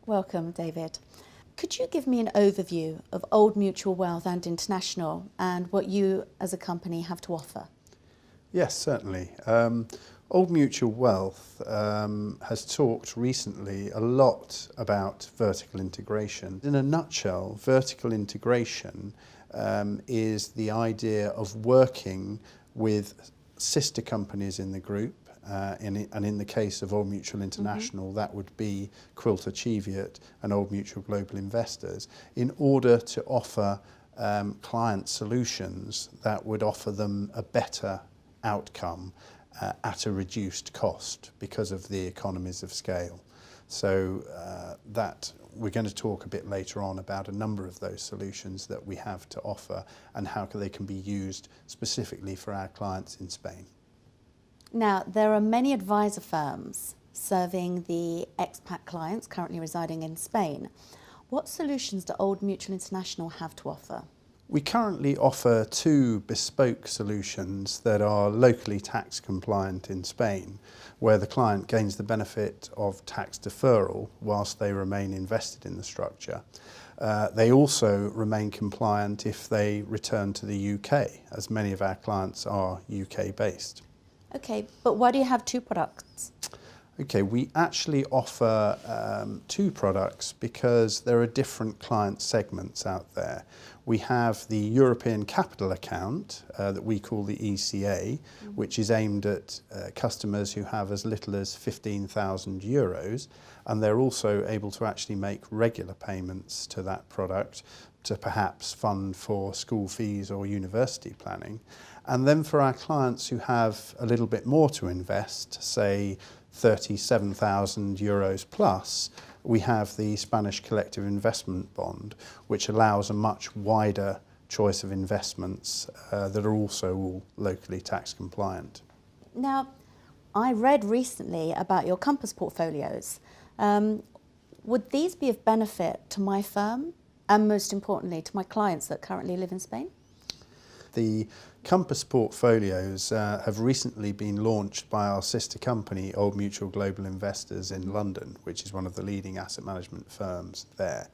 Welcome, David. Could you give me an overview of Old Mutual Wealth and International and what you as a company have to offer? Yes, certainly. Old Mutual Wealth has talked recently a lot about vertical integration. In a nutshell, vertical integration is the idea of working with sister companies in the group, and in the case of Old Mutual International, that would be Quilter Cheviot and Old Mutual Global Investors, in order to offer client solutions that would offer them a better outcome at a reduced cost because of the economies of scale. So that we're going to talk a bit later on about a number of those solutions that we have to offer and how they can be used specifically for our clients in Spain. Now, there are many advisor firms serving the expat clients currently residing in Spain. What solutions do Old Mutual International have to offer? We currently offer two bespoke solutions that are locally tax compliant in Spain, where the client gains the benefit of tax deferral whilst they remain invested in the structure. They also remain compliant if they return to the UK, as many of our clients are UK based. Okay, but why do you have two products? Okay, we actually offer two products because there are different client segments out there. We have the European Capital Account that we call the ECA, which is aimed at customers who have as little as €15,000, and they're also able to actually make regular payments to that product to perhaps fund for school fees or university planning. And then for our clients who have a little bit more to invest, say €37,000 plus, we have the Spanish Collective Investment Bond, which allows a much wider choice of investments that are also all locally tax compliant. Now, I read recently about your Compass portfolios. Would these be of benefit to my firm and most importantly to my clients that currently live in Spain? The Compass portfolios have recently been launched by our sister company, Old Mutual Global Investors in London, which is one of the leading asset management firms there.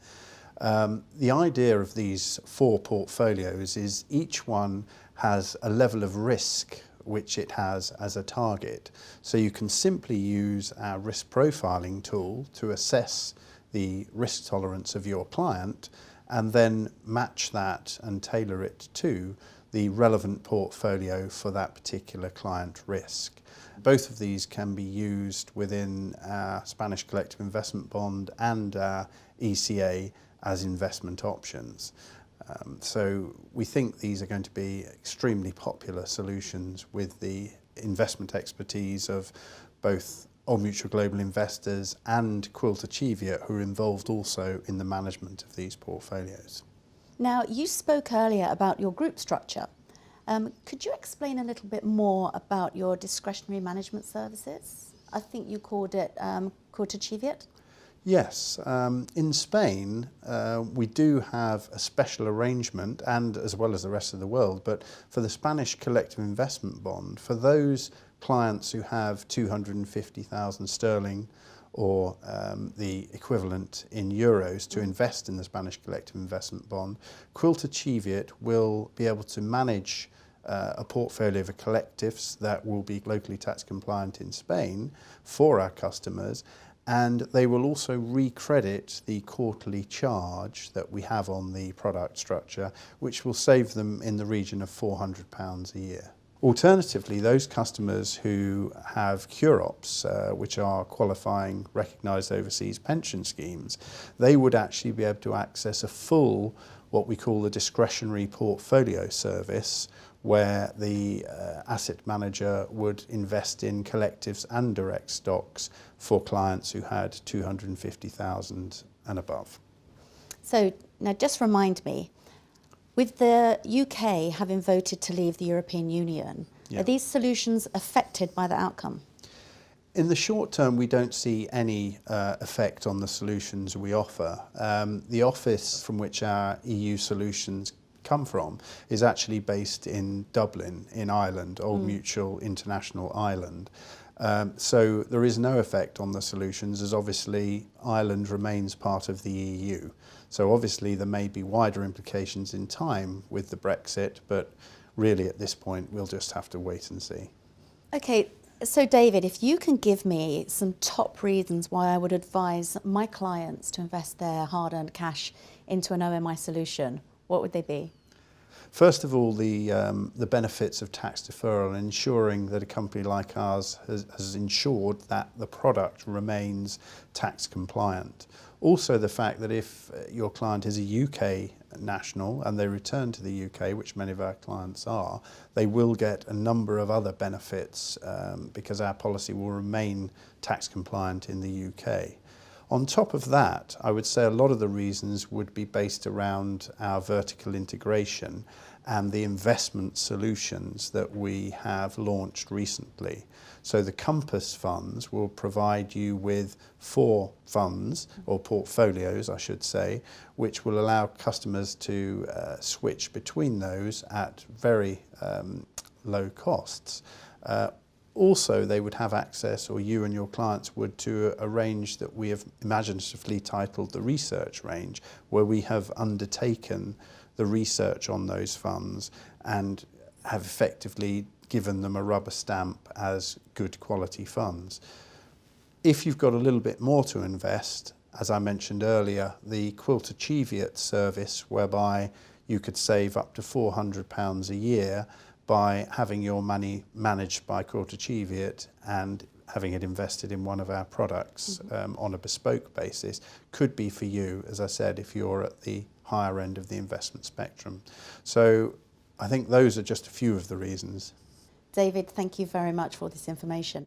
The idea of these four portfolios is each one has a level of risk which it has as a target. So you can simply use our risk profiling tool to assess the risk tolerance of your client and then match that and tailor it to the relevant portfolio for that particular client risk. Both of these can be used within our Spanish Collective Investment Bond and our ECA as investment options. So we think these are going to be extremely popular solutions with the investment expertise of both Old Mutual Global Investors and Quilter Cheviot, who are involved also in the management of these portfolios. Now, you spoke earlier about your group structure. Could you explain a little bit more about your discretionary management services? I think you called it Quilter Cheviot. Yes, in Spain we do have a special arrangement, and as well as the rest of the world, but for the Spanish Collective Investment Bond, for those clients who have 250,000 sterling or the equivalent in euros to invest in the Spanish Collective Investment Bond, Quilter Cheviot will be able to manage a portfolio of collectives that will be locally tax compliant in Spain for our customers, and they will also recredit the quarterly charge that we have on the product structure, which will save them in the region of £400 a year. Alternatively, those customers who have CUROPs, which are qualifying recognised overseas pension schemes, they would actually be able to access a full, what we call the discretionary portfolio service, where the asset manager would invest in collectives and direct stocks for clients who had 250,000 and above. So now just remind me, with the UK having voted to leave the European Union, are these solutions affected by the outcome? In the short term, we don't see any effect on the solutions we offer. The office from which our EU solutions come from is actually based in Dublin, in Ireland, Old Mutual International Ireland. So there is no effect on the solutions, as obviously Ireland remains part of the EU. So obviously there may be wider implications in time with the Brexit, but really at this point we'll just have to wait and see. Okay, so David, if you can give me some top reasons why I would advise my clients to invest their hard-earned cash into an OMI solution, what would they be? First of all, the benefits of tax deferral, ensuring that a company like ours has ensured that the product remains tax compliant. Also the fact that if your client is a UK national and they return to the UK, which many of our clients are, they will get a number of other benefits because our policy will remain tax compliant in the UK. On top of that, I would say a lot of the reasons would be based around our vertical integration and the investment solutions that we have launched recently. So the Compass funds will provide you with 4 funds, or portfolios I should say, which will allow customers to switch between those at very low costs. Also, they would have access, or you and your clients would, to a range that we have imaginatively titled the research range, where we have undertaken the research on those funds and have effectively given them a rubber stamp as good quality funds. If you've got a little bit more to invest, as I mentioned earlier, the Quilter Cheviot service, whereby you could save up to £400 a year by having your money managed by Quilter Cheviot and having it invested in one of our products on a bespoke basis, could be for you, as I said, if you're at the higher end of the investment spectrum. So I think those are just a few of the reasons. David, thank you very much for this information.